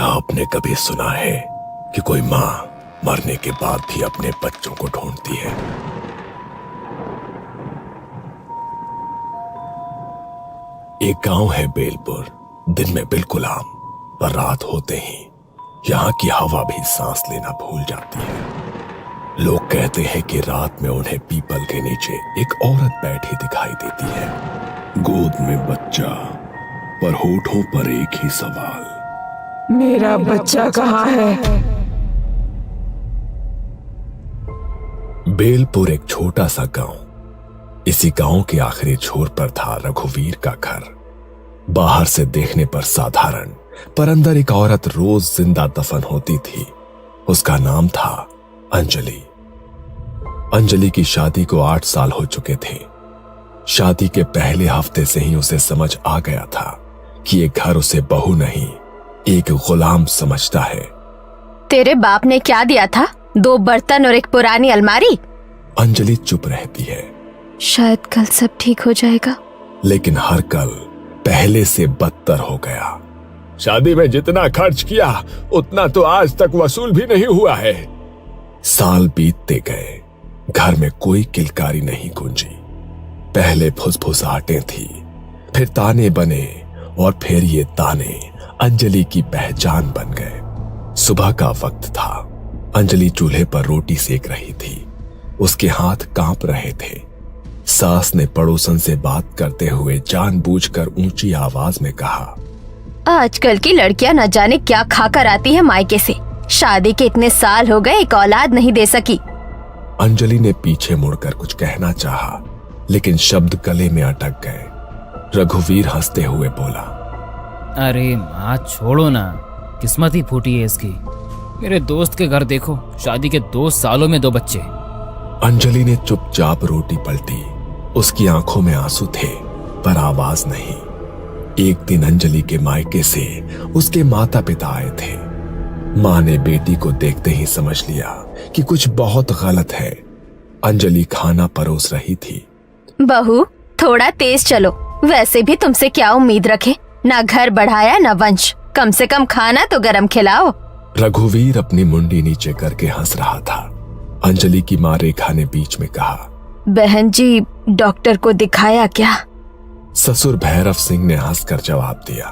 क्या आपने कभी सुना है कि कोई माँ मरने के बाद भी अपने बच्चों को ढूंढती है? एक गांव है बेलपुर। दिन में बिल्कुल आम, पर रात होते ही यहां की हवा भी सांस लेना भूल जाती है। लोग कहते हैं कि रात में उन्हें पीपल के नीचे एक औरत बैठी दिखाई देती है, गोद में बच्चा, पर होठों पर एक ही सवाल, मेरा बच्चा कहाँ है? बेलपुर एक छोटा सा गांव। इसी गांव के आखिरी छोर पर था रघुवीर का घर। बाहर से देखने पर साधारण, पर अंदर एक औरत रोज जिंदा दफन होती थी। उसका नाम था अंजलि। अंजलि की शादी को 8 साल हो चुके थे। शादी के पहले हफ्ते से ही उसे समझ आ गया था कि ये घर उसे बहू नहीं, एक गुलाम समझता है। तेरे बाप ने क्या दिया था? 2 बर्तन और एक पुरानी अलमारी। अंजलि चुप रहती है। शायद कल सब ठीक हो जाएगा। लेकिन हर कल पहले से बदतर हो गया। शादी में जितना खर्च किया उतना तो आज तक वसूल भी नहीं हुआ है। साल बीतते गए, घर में कोई किलकारी नहीं गूंजी। पहले फुसफुसाहटें थी, फिर ताने बने, और फिर ये ताने अंजलि की पहचान बन गए। सुबह का वक्त था। अंजलि चूल्हे पर रोटी सेक रही थी। उसके हाथ कांप रहे थे। सास ने पड़ोसन से बात करते हुए जानबूझकर ऊंची आवाज में कहा, आजकल की लड़कियां न जाने क्या खाकर आती है मायके से। शादी के इतने साल हो गए, एक औलाद नहीं दे सकी। अंजलि ने पीछे मुड़कर कुछ कहना चाहा, लेकिन शब्द गले में अटक गए। रघुवीर हंसते हुए बोला, अरे माँ छोड़ो ना, किस्मत ही फूटी है इसकी। मेरे दोस्त के घर देखो, शादी के 2 सालों में 2 बच्चे। अंजलि ने चुपचाप रोटी पलटी। उसकी आंखों में आंसू थे, पर आवाज नहीं। एक दिन अंजलि के मायके से उसके माता पिता आए थे। माँ ने बेटी को देखते ही समझ लिया कि कुछ बहुत गलत है। अंजलि खाना परोस रही थी। बहू, थोड़ा तेज चलो। वैसे भी तुमसे क्या उम्मीद रखे? ना घर बढ़ाया ना वंश, कम से कम खाना तो गरम खिलाओ। रघुवीर अपनी मुंडी नीचे करके हंस रहा था। अंजलि की माँ रेखा ने बीच में कहा, बहन जी, डॉक्टर को दिखाया क्या? ससुर भैरव सिंह ने हंसकर जवाब दिया,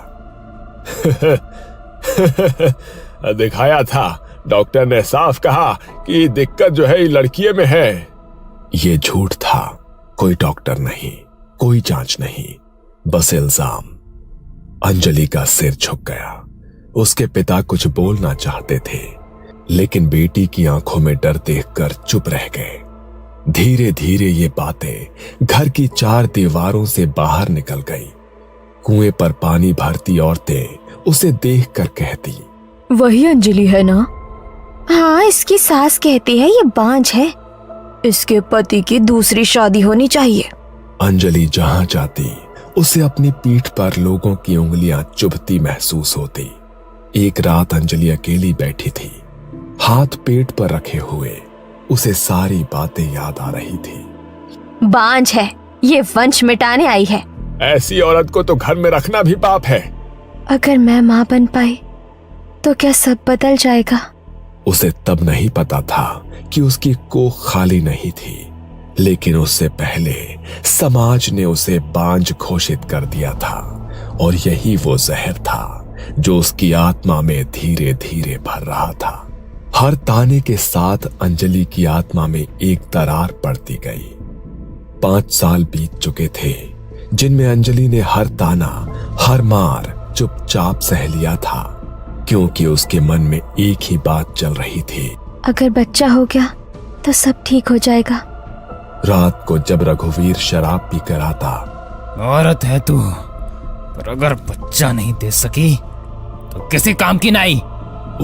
दिखाया था। डॉक्टर ने साफ कहा कि दिक्कत जो है लड़कियों में है। ये झूठ था। कोई डॉक्टर नहीं, कोई जांच नहीं, बस इल्जाम। अंजलि का सिर झुक गया। उसके पिता कुछ बोलना चाहते थे, लेकिन बेटी की आंखों में डर देखकर चुप रह गए। धीरे धीरे ये बातें घर की 4 दीवारों से बाहर निकल गई। कुएं पर पानी भरती औरतें उसे देखकर कहती, वही अंजलि है ना? हाँ, इसकी सास कहती है ये बांझ है। इसके पति की दूसरी शादी होनी चाहिए। अंजलि जहां जाती उसे अपनी पीठ पर लोगों की उंगलियां चुभती महसूस होती। एक रात अंजलि अकेली बैठी थी, हाथ पेट पर रखे हुए। उसे सारी बातें याद आ रही थी। बांझ है, ये वंश मिटाने आई है। ऐसी औरत को तो घर में रखना भी पाप है। अगर मैं माँ बन पाई तो क्या सब बदल जाएगा? उसे तब नहीं पता था कि उसकी कोख खाली नहीं थी, लेकिन उससे पहले समाज ने उसे बांझ घोषित कर दिया था, और यही वो जहर था जो उसकी आत्मा में धीरे धीरे भर रहा था। हर ताने के साथ अंजलि की आत्मा में एक दरार पड़ती गई। 5 साल बीत चुके थे, जिनमें अंजलि ने हर ताना, हर मार चुपचाप सह लिया था, क्योंकि उसके मन में एक ही बात चल रही थी, अगर बच्चा हो गया तो सब ठीक हो जाएगा। रात को जब रघुवीर शराब पीकर आता, औरत है तू, पर अगर बच्चा नहीं दे सकी तो किसी काम की नहीं।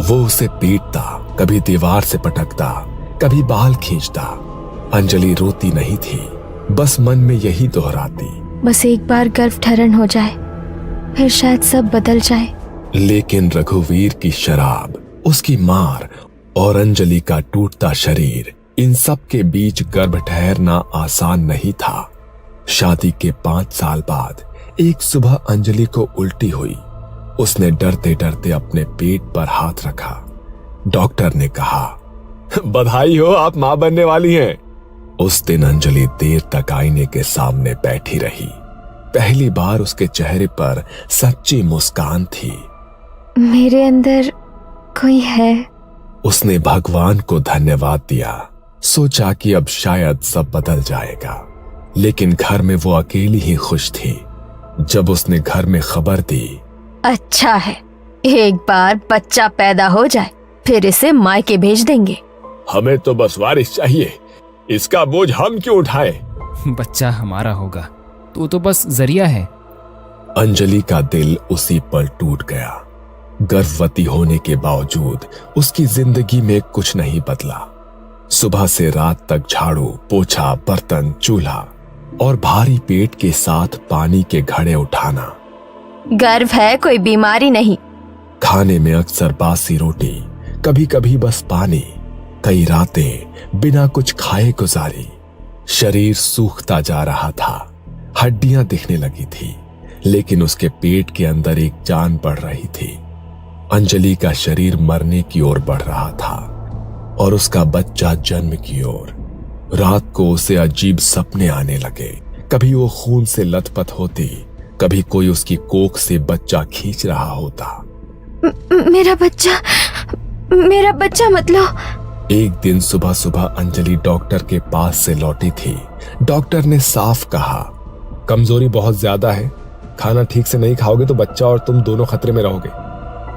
वो उसे पीटता, कभी दीवार से पटकता, कभी बाल खींचता। अंजलि रोती नहीं थी, बस मन में यही दोहराती, बस एक बार गर्भधारण हो जाए, फिर शायद सब बदल जाए। लेकिन रघुवीर की शराब, उसकी मार और अंजलि का टूटता शरीर, इन सब के बीच गर्भ ठहरना आसान नहीं था। शादी के 5 साल बाद एक सुबह अंजलि को उल्टी हुई। उसने डरते डरते अपने पेट पर हाथ रखा। डॉक्टर ने कहा, बधाई हो, आप मां बनने वाली हैं। उस दिन अंजलि देर तक आईने के सामने बैठी रही। पहली बार उसके चेहरे पर सच्ची मुस्कान थी। मेरे अंदर कोई है। उसने भगवान को धन्यवाद दिया। सोचा कि अब शायद सब बदल जाएगा, लेकिन घर में वो अकेली ही खुश थी। जब उसने घर में खबर दी, अच्छा है, एक बार बच्चा पैदा हो जाए फिर इसे मायके भेज देंगे। हमें तो बस वारिस चाहिए, इसका बोझ हम क्यों उठाए। बच्चा हमारा होगा, तू तो बस जरिया है। अंजलि का दिल उसी पल टूट गया। गर्भवती होने के बावजूद उसकी जिंदगी में कुछ नहीं बदला। सुबह से रात तक झाड़ू, पोछा, बर्तन, चूल्हा और भारी पेट के साथ पानी के घड़े उठाना। गर्व है, कोई बीमारी नहीं। खाने में अक्सर बासी रोटी, कभी कभी बस पानी। कई रातें बिना कुछ खाए गुजारी। शरीर सूखता जा रहा था, हड्डियां दिखने लगी थी, लेकिन उसके पेट के अंदर एक जान बढ़ रही थी। अंजलि का शरीर मरने की ओर बढ़ रहा था और उसका बच्चा जन्म की ओर। रात को उसे अजीब सपने आने लगे। कभी वो खून से लथपथ होती, कभी कोई उसकी कोख से बच्चा खींच रहा होता। मेरा बच्चा मतलब। एक दिन सुबह सुबह अंजलि डॉक्टर के पास से लौटी थी। डॉक्टर ने साफ कहा, कमजोरी बहुत ज्यादा है, खाना ठीक से नहीं खाओगे तो बच्चा और तुम दोनों खतरे में रहोगे।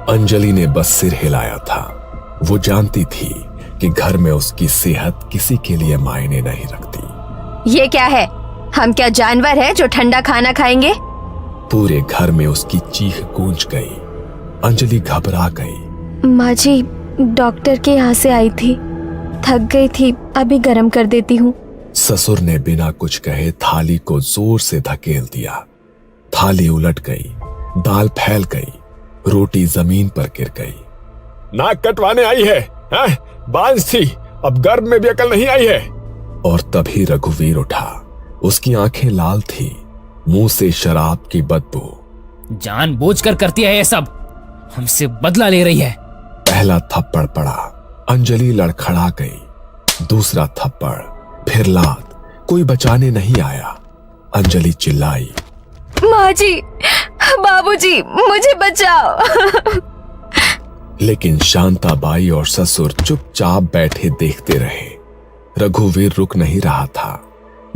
अंजलि ने बस सिर हिलाया था। वो जानती थी कि घर में उसकी सेहत किसी के लिए मायने नहीं रखती। ये क्या है? हम क्या जानवर हैं जो ठंडा खाना खाएंगे? पूरे घर में उसकी चीख गूंज गई। अंजलि घबरा गई। माँ जी, डॉक्टर के यहाँ से आई थी, थक गई थी, अभी गर्म कर देती हूँ। ससुर ने बिना कुछ कहे थाली को जोर से धकेल दिया। थाली उलट गई, दाल फैल गई, रोटी जमीन पर गिर गई। नाक कटवाने आई है, हैं? बांझ थी, अब गर्भ में भी अकल नहीं आई है। और तभी रघुवीर उठा। उसकी आंखें लाल थी, मुंह से शराब की बदबू। जानबूझकर करती है ये सब, हमसे बदला ले रही है। पहला थप्पड़ पड़ा, अंजलि लड़खड़ा गई। दूसरा थप्पड़, फिर लात। कोई बचाने नहीं आया। अंजलि चिल्लाई, माँ जी, बाबूजी, मुझे बचाओ। लेकिन शांताबाई और ससुर चुपचाप बैठे देखते रहे। रघुवीर रुक नहीं रहा था।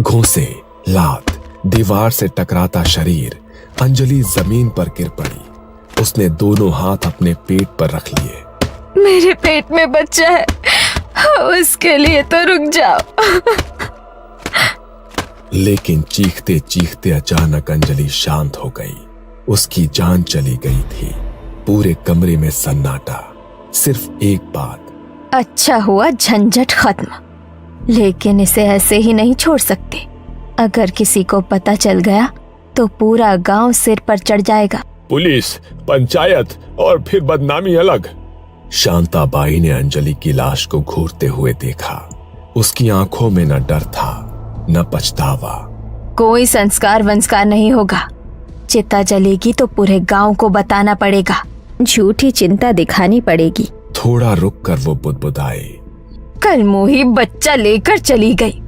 घूंसे, लात, दीवार से टकराता शरीर। अंजलि जमीन पर गिर पड़ी। उसने दोनों हाथ अपने पेट पर रख लिए। मेरे पेट में बच्चा है, उसके लिए तो रुक जाओ। लेकिन चीखते चीखते अचानक अंजलि शांत हो गई। उसकी जान चली गई थी। पूरे कमरे में सन्नाटा। सिर्फ एक बात, अच्छा हुआ झंझट खत्म, लेकिन इसे ऐसे ही नहीं छोड़ सकते। अगर किसी को पता चल गया तो पूरा गांव सिर पर चढ़ जाएगा। पुलिस, पंचायत और फिर बदनामी अलग। शांताबाई ने अंजलि की लाश को घूरते हुए देखा। उसकी आंखों में न डर था, न पछतावा। कोई संस्कार वंस्कार नहीं होगा। चिता जलेगी तो पूरे गांव को बताना पड़ेगा। झूठी चिंता दिखानी पड़ेगी। थोड़ा रुक कर वो बुदबुदाए, कल मोही बच्चा लेकर चली गई।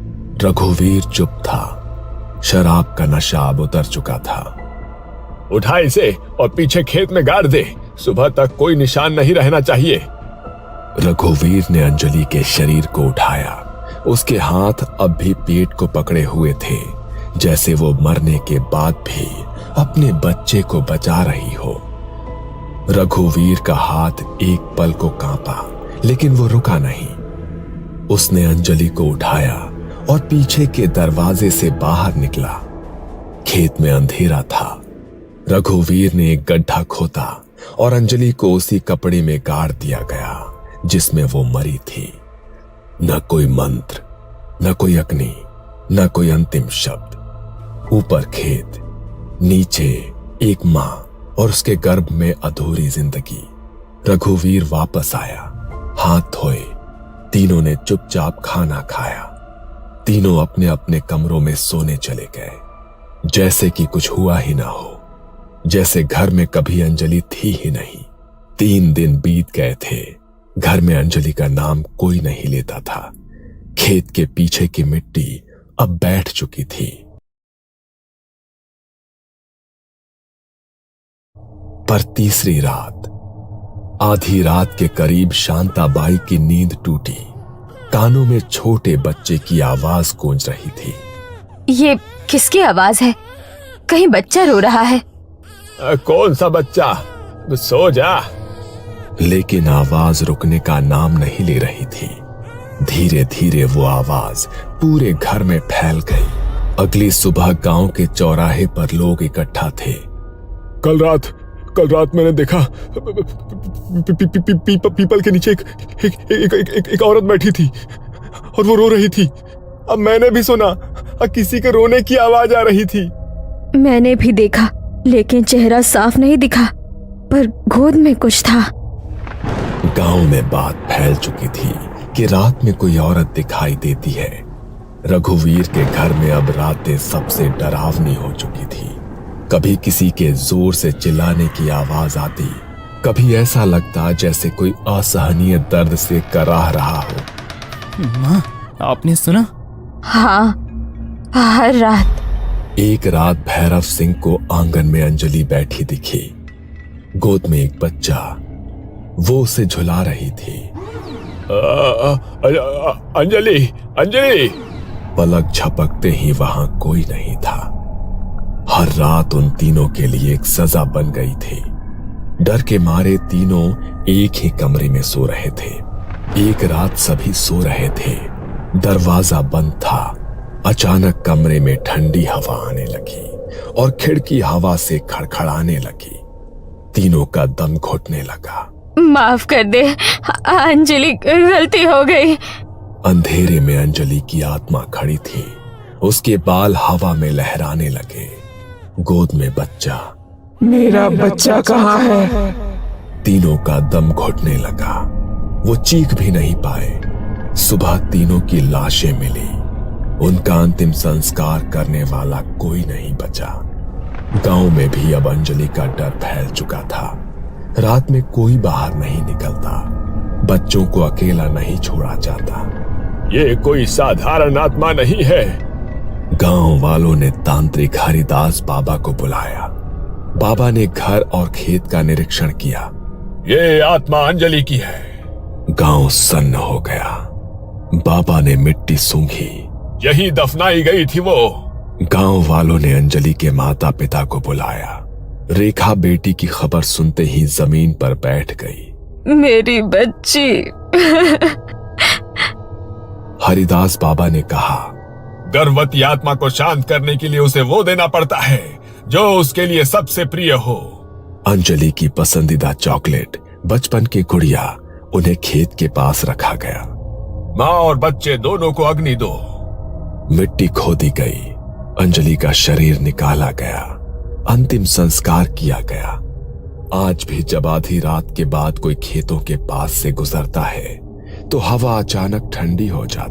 रघुवीर चुप था। शराब का नशा अब उतर चुका था। उठा इसे और पीछे खेत में गाड़ दे, सुबह तक कोई निशान नहीं रहना चाहिए। रघुवीर ने अंजलि के शरीर को उठाया। उसके हाथ अब भी पेट को पकड़े हुए थे, जैसे वो मरने के बाद भी अपने बच्चे को बचा रही हो। रघुवीर का हाथ एक पल को कांपा, लेकिन वो रुका नहीं। उसने अंजलि को उठाया और पीछे के दरवाजे से बाहर निकला। खेत में अंधेरा था। रघुवीर ने एक गड्ढा खोदा और अंजलि को उसी कपड़े में गाड़ दिया गया जिसमें वो मरी थी। न कोई मंत्र, न कोई अग्नि, न कोई अंतिम शब्द। ऊपर खेत, नीचे एक मां और उसके गर्भ में अधूरी जिंदगी। रघुवीर वापस आया, हाथ धोए। तीनों ने चुपचाप खाना खाया। तीनों अपने अपने कमरों में सोने चले गए, जैसे कि कुछ हुआ ही ना हो। जैसे घर में कभी अंजलि थी ही नहीं। 3 दिन बीत गए थे, घर में अंजलि का नाम कोई नहीं लेता था। खेत के पीछे की मिट्टी अब बैठ चुकी थी। पर तीसरी रात, आधी रात के करीब शांताबाई की नींद टूटी। कानों में छोटे बच्चे की आवाज गूंज रही थी। ये किसकी आवाज है? कहीं बच्चा रो रहा है? कौन सा बच्चा? सो जा। लेकिन आवाज रुकने का नाम नहीं ले रही थी। धीरे धीरे वो आवाज पूरे घर में फैल गई। अगली सुबह गांव के चौराहे पर लोग इकट्ठा थे। कल रात मैंने देखा पीपल के नीचे एक औरत बैठी थी और वो रो रही थी। अब मैंने भी सुना, किसी के रोने की आवाज आ रही थी। मैंने भी देखा, लेकिन चेहरा साफ नहीं दिखा, पर गोद में कुछ था। गांव में बात फैल चुकी थी कि रात में कोई औरत दिखाई देती है। रघुवीर के घर में अब रातें सबसे डरावनी हो चुकी थी। कभी किसी के जोर से चिल्लाने की आवाज आती, कभी ऐसा लगता जैसे कोई असहनीय दर्द से कराह रहा हो। माँ, आपने सुना? हाँ, हर रात। एक रात भैरव सिंह को आंगन में अंजलि बैठी दिखी, गोद में एक बच्चा। वो उसे झुला रही थी। अंजलि। पलक झपकते ही वहां कोई नहीं था। हर रात उन तीनों के लिए एक सजा बन गई थी। डर के मारे तीनों एक ही कमरे में सो रहे थे। एक रात सभी सो रहे थे, दरवाजा बंद था। अचानक कमरे में ठंडी हवा आने लगी और खिड़की हवा से खड़खड़ाने लगी। तीनों का दम घुटने लगा। माफ कर दे अंजलि, गलती हो गई। अंधेरे में अंजलि की आत्मा खड़ी थी। उसके बाल हवा में लहराने लगे। गोद में बच्चा। मेरा बच्चा कहाँ है? तीनों का दम घुटने लगा। वो चीख भी नहीं पाए। सुबह तीनों की लाशें मिली। उनका अंतिम संस्कार करने वाला कोई नहीं बचा। गांव में भी अब अंजलि का डर फैल चुका था। रात में कोई बाहर नहीं निकलता। बच्चों को अकेला नहीं छोड़ा जाता। ये कोई साधारण आत्मा नहीं है। गांव वालों ने तांत्रिक हरिदास बाबा को बुलाया। बाबा ने घर और खेत का निरीक्षण किया। ये आत्मा अंजलि की है। गांव सन्न हो गया। बाबा ने मिट्टी सूंघी। यही दफनाई गई थी वो। गांव वालों ने अंजलि के माता पिता को बुलाया। रेखा बेटी की खबर सुनते ही जमीन पर बैठ गई। मेरी बच्ची। हरिदास बाबा ने कहा, गर्भवती आत्मा को शांत करने के लिए उसे वो देना पड़ता है जो उसके लिए सबसे प्रिय हो। अंजलि की पसंदीदा चॉकलेट, बचपन की गुड़िया, उन्हें खेत के पास रखा गया। माँ और बच्चे दोनों को अग्नि दो। मिट्टी खोदी गई। अंजलि का शरीर निकाला गया। अंतिम संस्कार किया गया। आज भी जब आधी रात के बाद कोई खेतों के पास से गुजरता है तो हवा अचानक ठंडी हो जाती